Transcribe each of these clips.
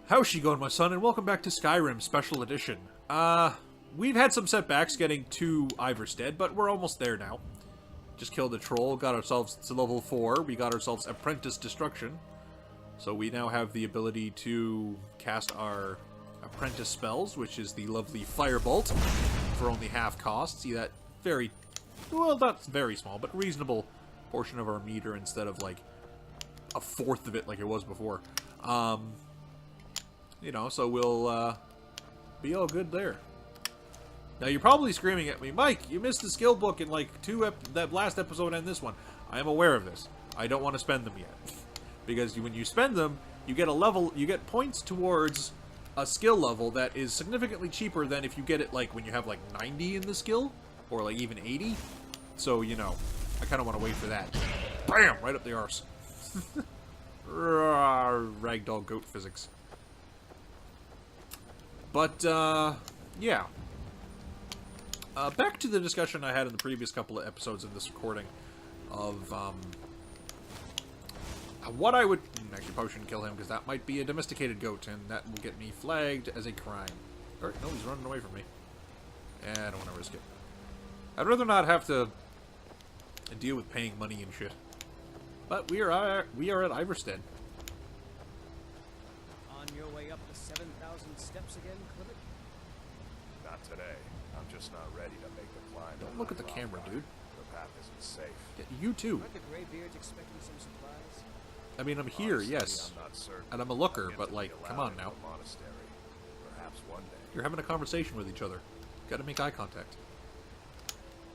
How's she going, my son? And welcome back to Skyrim Special Edition. We've had some setbacks getting to Iverstead, but we're almost there now. Just killed a troll, got ourselves to level 4, we got ourselves Apprentice Destruction. So we now have the ability to cast our Apprentice spells, which is the lovely Firebolt, for only half cost. See that very, well, not very small, but reasonable portion of our meter instead of like a fourth of it like it was before. You know, so we'll be all good there. Now you're probably screaming at me, Mike, you missed the skill book in like that last episode and this one. I am aware of this. I don't want to spend them yet. Because when you spend them, you get a level, you get points towards a skill level that is significantly cheaper than if you get it like when you have like 90 in the skill, or like even 80. So, you know, I kind of want to wait for that. Bam! Right up the arse. Ragdoll goat physics. But, yeah. Back to the discussion I had in the previous couple of episodes of this recording of, what I would... Actually, probably shouldn't kill him, because that might be a domesticated goat, and that will get me flagged as a crime. Or, no, he's running away from me. I don't want to risk it. I'd rather not have to deal with paying money and shit. But we are at Iverstead. On your way up the 7,000 steps again, Clement? Not today. I'm just not ready to make the climb. Don't look at the camera, dude. The path isn't safe. Yeah, you too. Aren't the Greybeards expecting some supplies? I mean, I'm here, Honestly, yes. I'm not certain. And I'm a looker, I'll but get to like, be come allowed on now. into a monastery. Perhaps one day. You're having a conversation with each other. Gotta make eye contact.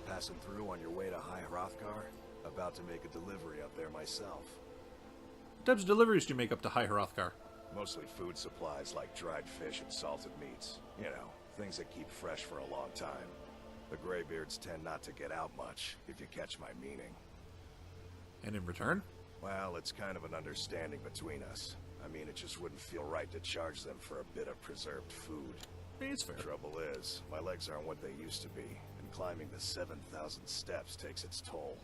Passing through on your way to High Hrothgar? About to make a delivery up there myself. What types of deliveries do you make up to High Hrothgar? Mostly food supplies like dried fish and salted meats. You know, things that keep fresh for a long time. The Greybeards tend not to get out much, if you catch my meaning. And in return? Well, it's kind of an understanding between us. I mean, it just wouldn't feel right to charge them for a bit of preserved food. I mean, it's fair. Trouble is, my legs aren't what they used to be, and climbing the 7,000 steps takes its toll.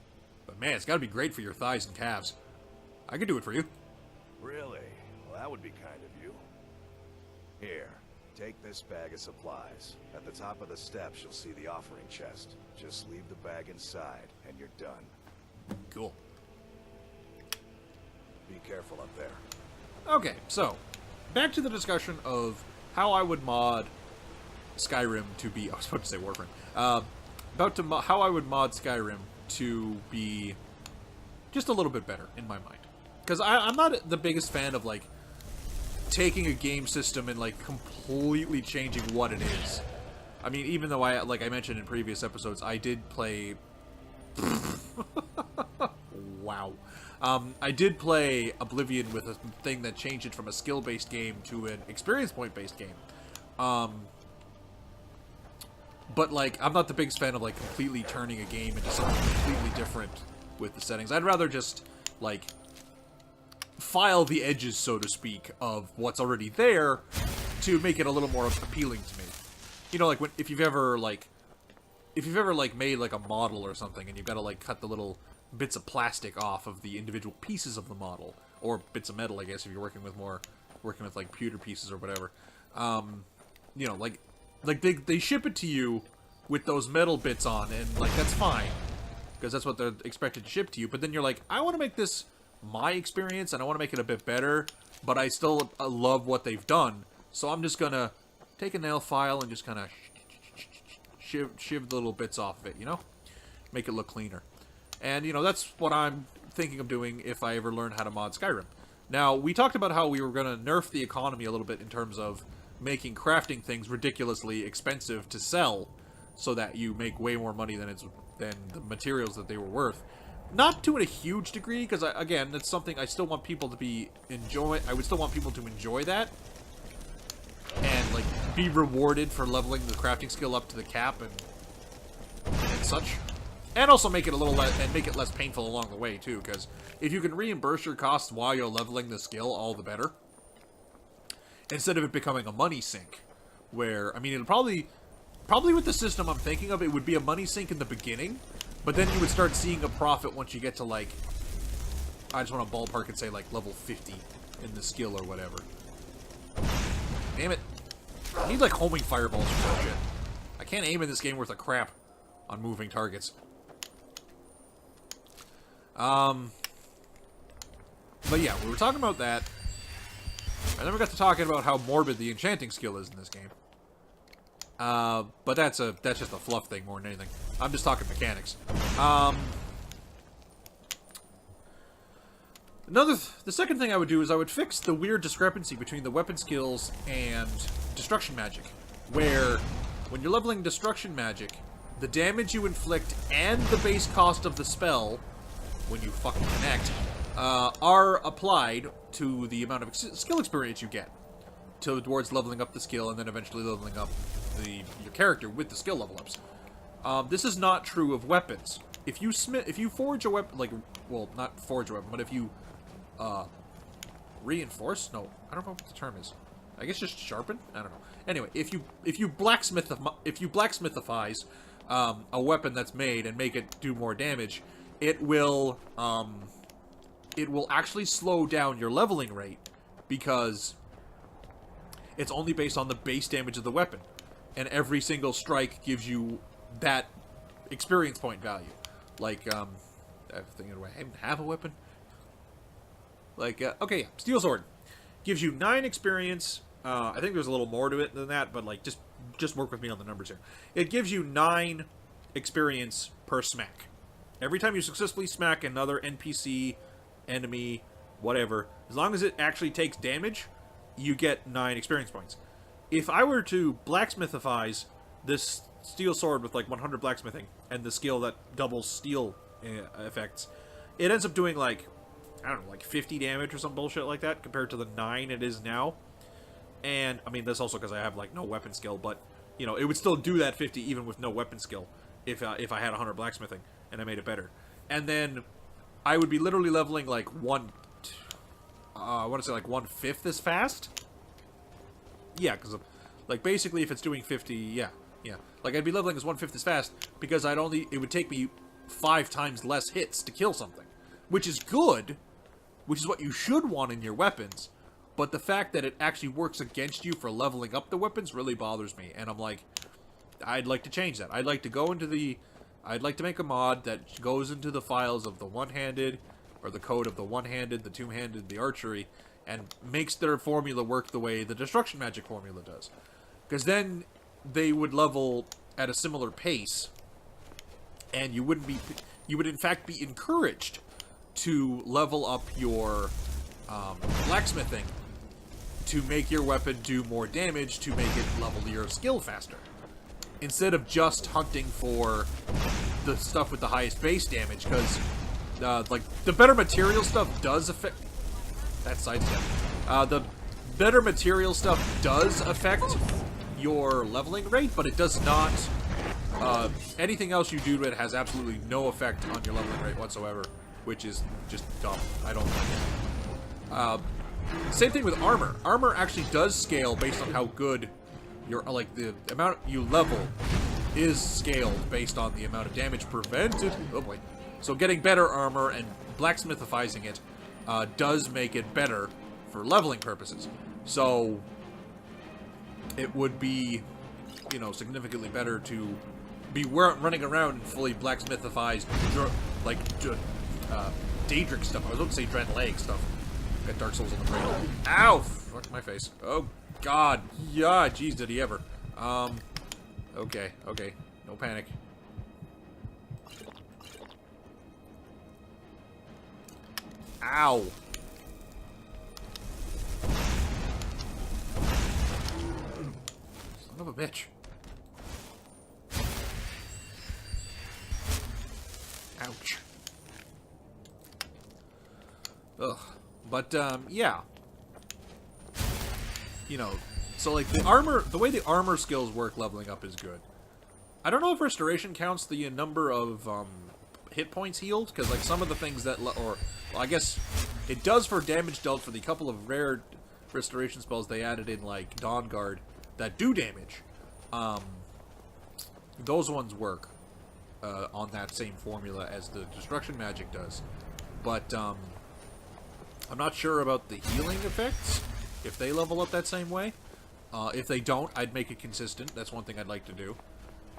But man, it's gotta be great for your thighs and calves. I could do it for you. Really? Well, that would be kind of you. Here, take this bag of supplies. At the top of the steps, you'll see the offering chest. Just leave the bag inside, and you're done. Cool. Be careful up there. Okay, so, back to the discussion of how I would mod Skyrim to be... I was about to say Warframe. How I would mod Skyrim to be just a little bit better, in my mind. Because I'm not the biggest fan of, like, taking a game system and, like, completely changing what it is. I mean, even though like I mentioned in previous episodes, I did play... Wow. I did play Oblivion with a thing that changed it from a skill-based game to an experience point-based game. But, like, I'm not the biggest fan of, like, completely turning a game into something completely different with the settings. I'd rather just, like, file the edges, so to speak, of what's already there to make it a little more appealing to me. You know, like, if you've ever made, like, a model or something, and you've got to, like, cut the little bits of plastic off of the individual pieces of the model, or bits of metal, I guess, if you're working with like pewter pieces or whatever. You know, like they ship it to you with those metal bits on, and like that's fine because that's what they're expected to ship to you. But then you're like, I want to make this my experience, and I want to make it a bit better, but I still love what they've done. So I'm just gonna take a nail file and just kind of shiv the little bits off of it, you know, make it look cleaner. And, you know, that's what I'm thinking of doing if I ever learn how to mod Skyrim. Now, we talked about how we were going to nerf the economy a little bit in terms of making crafting things ridiculously expensive to sell so that you make way more money than the materials that they were worth. Not to a huge degree, because, again, it's something I still want people to I would still want people to enjoy that. And, like, be rewarded for leveling the crafting skill up to the cap and such. And also make it a little less, and make it less painful along the way, too, because if you can reimburse your costs while you're leveling the skill, all the better. Instead of it becoming a money sink, where, I mean, it'll probably with the system I'm thinking of, it would be a money sink in the beginning, but then you would start seeing a profit once you get to, like, I just want to ballpark and say, like, level 50 in the skill or whatever. Damn it. I need, like, homing fireballs or some shit. I can't aim in this game worth of crap on moving targets. But yeah, we were talking about that. And then we got to talking about how morbid the enchanting skill is in this game. But that's just a fluff thing more than anything. I'm just talking mechanics. The second thing I would do is I would fix the weird discrepancy between the weapon skills and destruction magic. Where, when you're leveling destruction magic, the damage you inflict and the base cost of the spell, when you fucking connect, are applied to the amount of skill experience you get. Towards leveling up the skill and then eventually leveling up your character with the skill level ups. This is not true of weapons. If you forge a weapon, like, well, not forge a weapon, but if you reinforce? No, I don't know what the term is. I guess just sharpen? I don't know. Anyway, if you blacksmithifies a weapon that's made and make it do more damage, it will actually slow down your leveling rate because it's only based on the base damage of the weapon, and every single strike gives you that experience point value. Like, I'm thinking, do I even have a weapon? Like, okay, yeah, Steel Sword. Gives you 9 experience. I think there's a little more to it than that, but, like, just work with me on the numbers here. It gives you 9 experience per smack. Every time you successfully smack another NPC, enemy, whatever, as long as it actually takes damage, you get 9 experience points. If I were to blacksmithifies this Steel Sword with, like, 100 blacksmithing, and the skill that doubles steel effects, it ends up doing, like, I don't know, like 50 damage or some bullshit like that, compared to the 9 it is now. And, I mean, that's also because I have, like, no weapon skill, but, you know, it would still do that 50 even with no weapon skill if I had 100 blacksmithing, and I made it better. And then, I would be literally leveling, like, I want to say, like, 1/5 as fast? Yeah, because, like, basically, if it's doing 50, yeah. Like, I'd be leveling as 1/5 as fast, because it would take me 5 times less hits to kill something. Which is good, which is what you should want in your weapons, but the fact that it actually works against you for leveling up the weapons really bothers me, and I'm like, I'd like to change that. I'd like to make a mod that goes into the files of the one-handed, or the code of the one-handed, the two-handed, the archery, and makes their formula work the way the destruction magic formula does. Because then they would level at a similar pace, and you would in fact be encouraged to level up your blacksmithing to make your weapon do more damage to make it level your skill faster. Instead of just hunting for the stuff with the highest base damage, because like, the better material stuff does affect... That sidestep. The better material stuff does affect your leveling rate, but it does not... anything else you do to it has absolutely no effect on your leveling rate whatsoever, which is just dumb. I don't like it. Same thing with armor. Armor actually does scale based on how good your, like, the amount you level is scaled based on the amount of damage prevented. Oh boy. So getting better armor and blacksmithifying it does make it better for leveling purposes. So it would be, you know, significantly better to be running around in fully blacksmithifized, like, Daedric stuff. I was about to say Dread Leg stuff. Got Dark Souls on the brain. Ow! Fuck my face. Oh, God. Yeah, jeez, did he ever. Okay. No panic. Ow! Son of a bitch. Ouch. Ugh. But, yeah. You know, so, like, the way the armor skills work leveling up is good. I don't know if restoration counts the number of, hit points healed, because, like, some of the things that, well, I guess it does for damage dealt for the couple of rare restoration spells they added in, like, Dawn Guard that do damage. Those ones work, on that same formula as the destruction magic does. But, I'm not sure about the healing effects, if they level up that same way. If they don't, I'd make it consistent. That's one thing I'd like to do.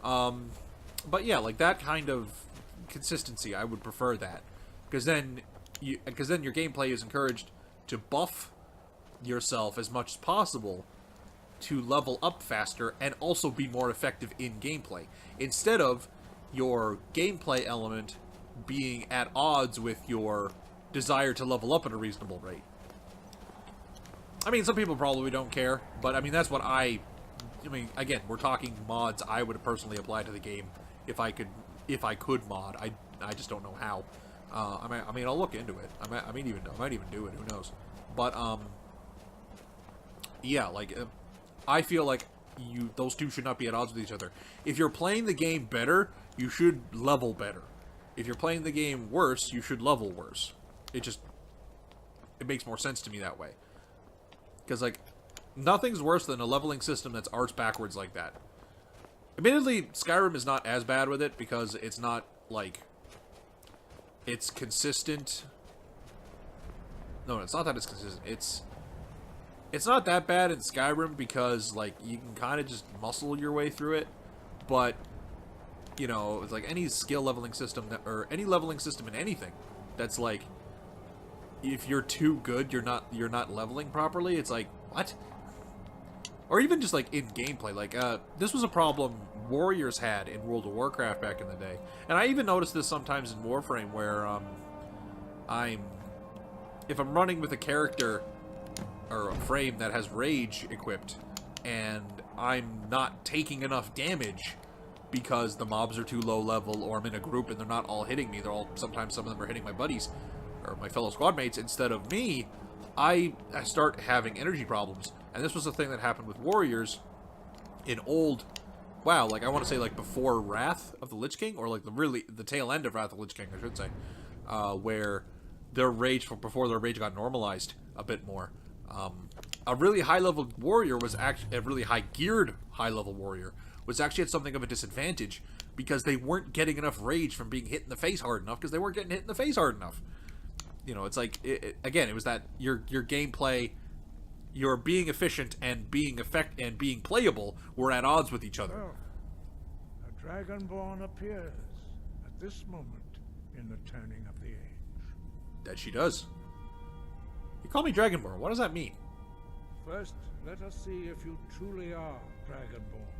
But yeah, like that kind of consistency, I would prefer that, because then your gameplay is encouraged to buff yourself as much as possible to level up faster and also be more effective in gameplay, instead of your gameplay element being at odds with your desire to level up at a reasonable rate. I mean, some people probably don't care, but I mean, that's what I mean, again, we're talking mods I would personally apply to the game if I could mod. I just don't know how. I mean, I'll look into it. I might even do it. Who knows? But yeah, like I feel like those two should not be at odds with each other. If you're playing the game better, you should level better. If you're playing the game worse, you should level worse. It makes more sense to me that way. Because like nothing's worse than a leveling system that's arced backwards like that. Admittedly, Skyrim is not as bad with it because it's not like it's consistent. No, it's not that it's consistent. It's not that bad in Skyrim because like you can kind of just muscle your way through it, but you know, it's like any skill leveling system or any leveling system in anything that's like, if you're too good, you're not leveling properly. It's like, what? Or even just like in gameplay, like this was a problem Warriors had in World of Warcraft back in the day, and I even noticed this sometimes in Warframe, where if I'm running with a character or a frame that has rage equipped, and I'm not taking enough damage because the mobs are too low level, or I'm in a group and they're not all hitting me. Sometimes some of them are hitting my buddies or my fellow squad mates instead of me. I start having energy problems, and this was a thing that happened with Warriors in old WoW. Like I want to say like before Wrath of the Lich King, or like the tail end of Wrath of the Lich King, I should say, where their rage before their rage got normalized a bit more. A really high level warrior was actually a really high geared high level warrior was actually at something of a disadvantage because they weren't getting enough rage from being hit in the face hard enough, because they weren't getting hit in the face hard enough. You know, it's like again, it was that your gameplay, your being efficient and being playable were at odds with each other. Well, a Dragonborn appears at this moment in the turning of the age. That she does. You call me Dragonborn. What does that mean? First, let us see if you truly are Dragonborn.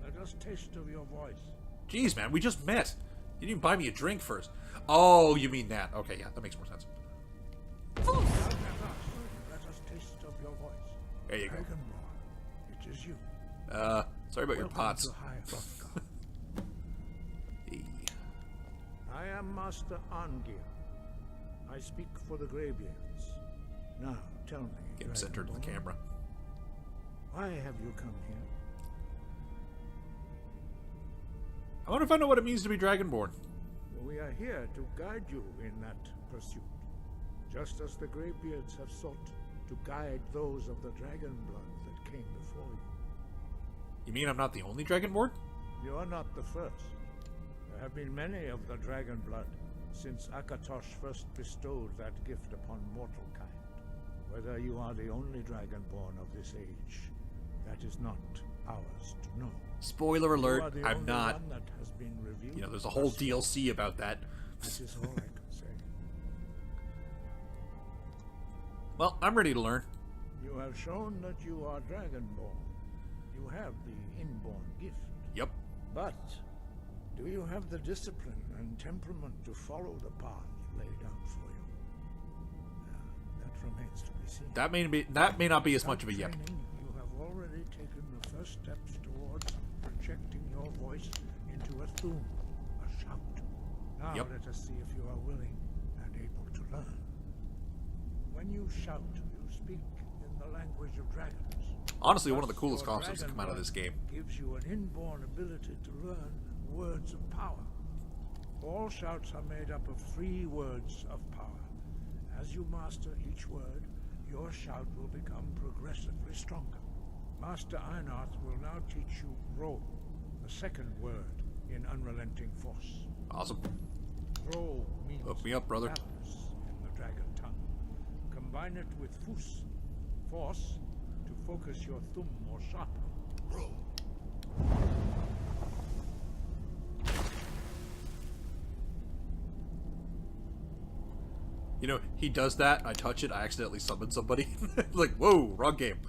Let us taste of your voice. Jeez, man, we just met. You didn't even buy me a drink first. Oh, you mean that. Okay, yeah, that makes more sense. Let us taste of your voice. There you go. Dragonborn, it is you. Sorry about your Welcome pots. to High Hrothgar. Hey. I am Master Angir. I speak for the Greybeards. Now, tell me, Get him centered in the Dragonborn, camera. why have you come here? I wonder if I know what it means to be Dragonborn. We are here to guide you in that pursuit, just as the Greybeards have sought to guide those of the dragon blood that came before you. You mean I'm not the only Dragonborn? You are not the first. There have been many of the dragon blood since Akatosh first bestowed that gift upon mortal kind. Whether you are the only Dragonborn of this age, that is not ours to know. Spoiler alert, You are the I'm only not. one that has been revealed. You know, there's a whole DLC about that. That is all I can say. Well, I'm ready to learn. You have shown that you are Dragonborn. You have the inborn gift. Yep. But do you have the discipline and temperament to follow the path laid out for you? That remains to be seen. That may not be as much of a yep. Training, you have already taken the first steps towards projecting your voice into a thum, a shout. Now Yep. let us see if you are willing and able to learn. When you shout, you speak in the language of dragons. Honestly, one of the Thus, coolest your concepts to come out of this game. gives you an inborn ability to learn words of power. All shouts are made up of 3 words of power. As you master each word, your shout will become progressively stronger. Master Einarth will now teach you Ro, the second word in Unrelenting Force. Awesome. Ro means Hook me up, brother. balance in the dragon tongue. Combine it with Fus, force, to focus your thumb more sharply. You know, he does that, I touch it, I accidentally summon somebody. Like, whoa, wrong game.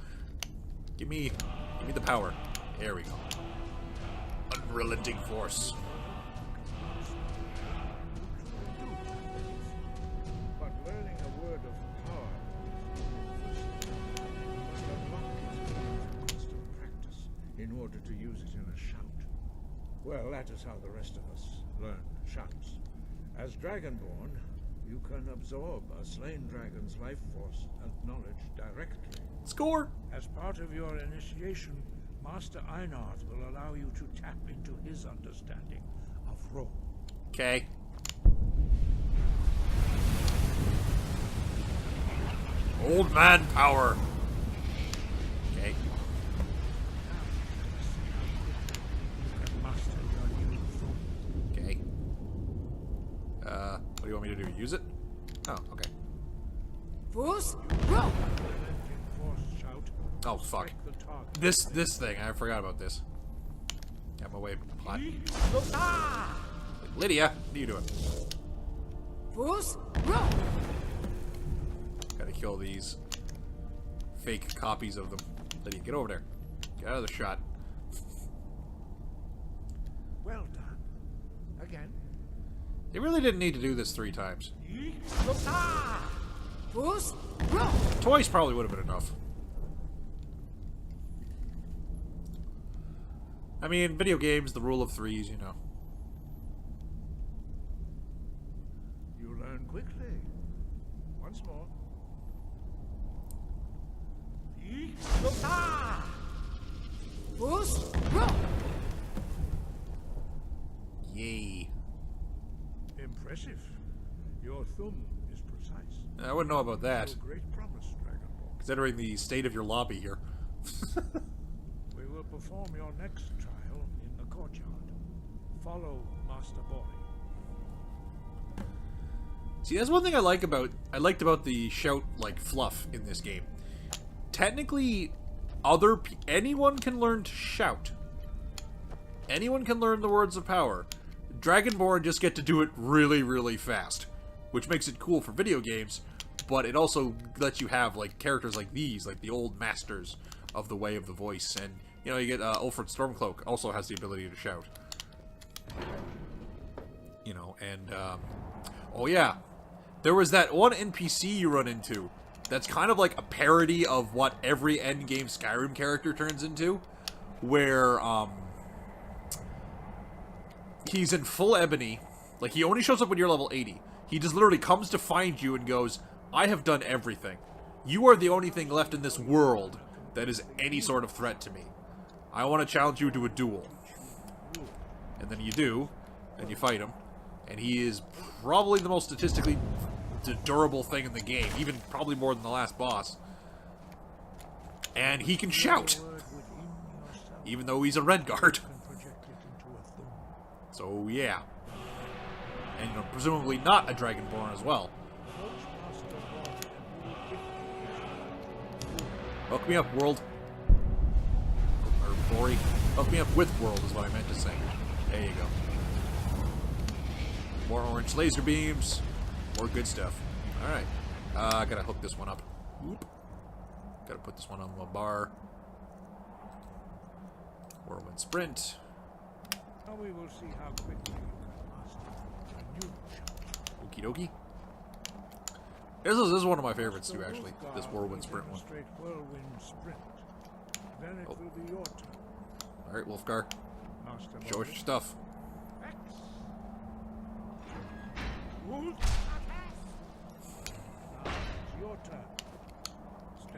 Give me the power. There we go. Unrelenting force. But learning a word of power must unlock it through constant practice in order to use it in a shout. Well, that is how the rest of us learn shouts. As Dragonborn, you can absorb a slain dragon's life force and knowledge directly. Score! As part of your initiation, Master Einarth will allow you to tap into his understanding of role. Okay. Old man power. Okay. You can master your new form. Okay. What do you want me to do? Use it? Oh, okay. Force, roll! Unrelenting force shout. Oh, fuck. Strike the target. This thing, I forgot about this. Got my way plot. Lydia, what are you doing? Force, roll! Gotta kill these fake copies of them. Lydia, get over there. Get out of the shot. Well done. Again. They really didn't need to do this 3 times. Force, roll! Twice probably would have been enough. I mean, video games, the rule of 3s, you know. You learn quickly. Once more. Force, roll! Yay. Impressive. Your thumb is precise. I wouldn't know about that, Show great promise, Dragonborn. considering the state of your lobby here. We will perform your next trial in the courtyard. Follow Master Boy. See, that's one thing I liked about the shout like fluff in this game. Technically, anyone can learn to shout. Anyone can learn the words of power. Dragonborn just get to do it really, really fast, which makes it cool for video games. But it also lets you have like characters like these, like the old masters of the way of the voice, and you know you get Ulfred Stormcloak also has the ability to shout. You know, and oh yeah, there was that one NPC you run into that's kind of like a parody of what every endgame Skyrim character turns into, where he's in full ebony, like he only shows up when you're level 80. He just literally comes to find you and goes, I have done everything. You are the only thing left in this world that is any sort of threat to me. I want to challenge you to a duel. And then you do, and you fight him, and he is probably the most statistically durable thing in the game, even probably more than the last boss. And he can shout, Word within yourself even though he's a red guard. can project it into a thumb. So yeah. And you know, presumably not a Dragonborn as well. Approach Master Boy and quickly. Hook me up, world. Or Bori. Hook me up with world is what I meant to say. There you go. More orange laser beams. More good stuff. Alright. I gotta hook this one up. Whoop. Gotta put this one on the bar. Whirlwind sprint. Now we will see how quickly you can master a new shout. Okie dokie. This is one of my favorites too, actually. This whirlwind sprint one. Demonstrate whirlwind sprint. Then it will be your turn. Alright, Wolfgar. Master Show us your stuff. X. Wolf. Now it's your turn.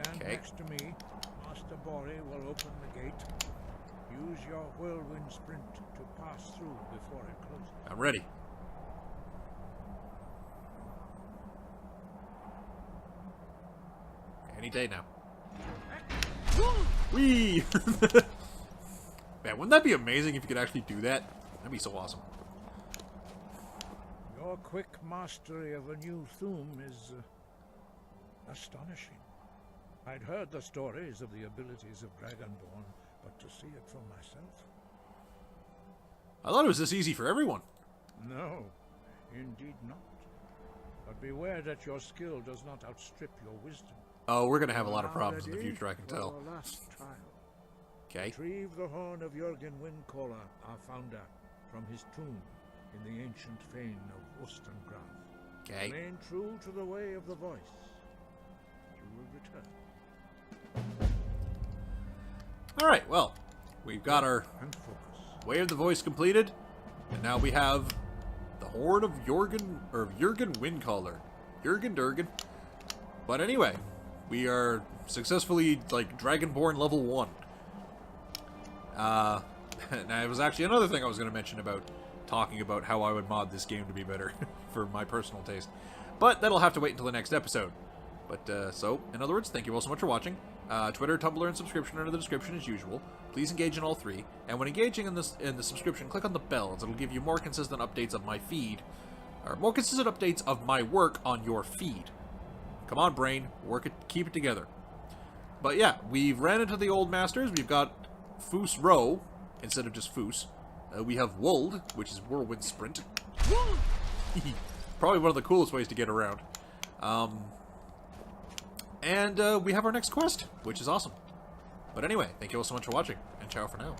Stand Okay. next to me. Master Bori will open the gate. Use your whirlwind sprint to pass through before it closes. I'm ready. Any day now. Whee! Man, wouldn't that be amazing if you could actually do that? That'd be so awesome. Your quick mastery of a new thum is astonishing. I'd heard the stories of the abilities of Dragonborn, but to see it for myself? I thought it was this easy for everyone. No, indeed not. But beware that your skill does not outstrip your wisdom. Oh, we're gonna have a lot of Now problems in the ready future, I can for tell. our last trial. Okay. Retrieve the horn of Jürgen Windcaller, our founder, from his tomb in the ancient fane of Ostengraf. Okay. Remain true to the way of the voice. You will return. Alright, well, we've got our And focus. Way of the Voice completed, and now we have the Horn of Jürgen Windcaller. Jürgen Durgen. But anyway, we are successfully, like, Dragonborn level 1. Now, it was actually another thing I was going to mention about talking about how I would mod this game to be better for my personal taste. But that'll have to wait until the next episode. But, so, in other words, thank you all so much for watching. Twitter, Tumblr, and subscription are in the description as usual. Please engage in all three. And when engaging in the subscription, click on the bell, as it'll give you more consistent updates of my feed. Or more consistent updates of my work on your feed. Come on, brain. Work it, keep it together. But yeah, we've ran into the old masters. We've got Foos Row, instead of just Foos. We have Wold, which is Whirlwind Sprint. Probably one of the coolest ways to get around. And we have our next quest, which is awesome. But anyway, thank you all so much for watching, and ciao for now.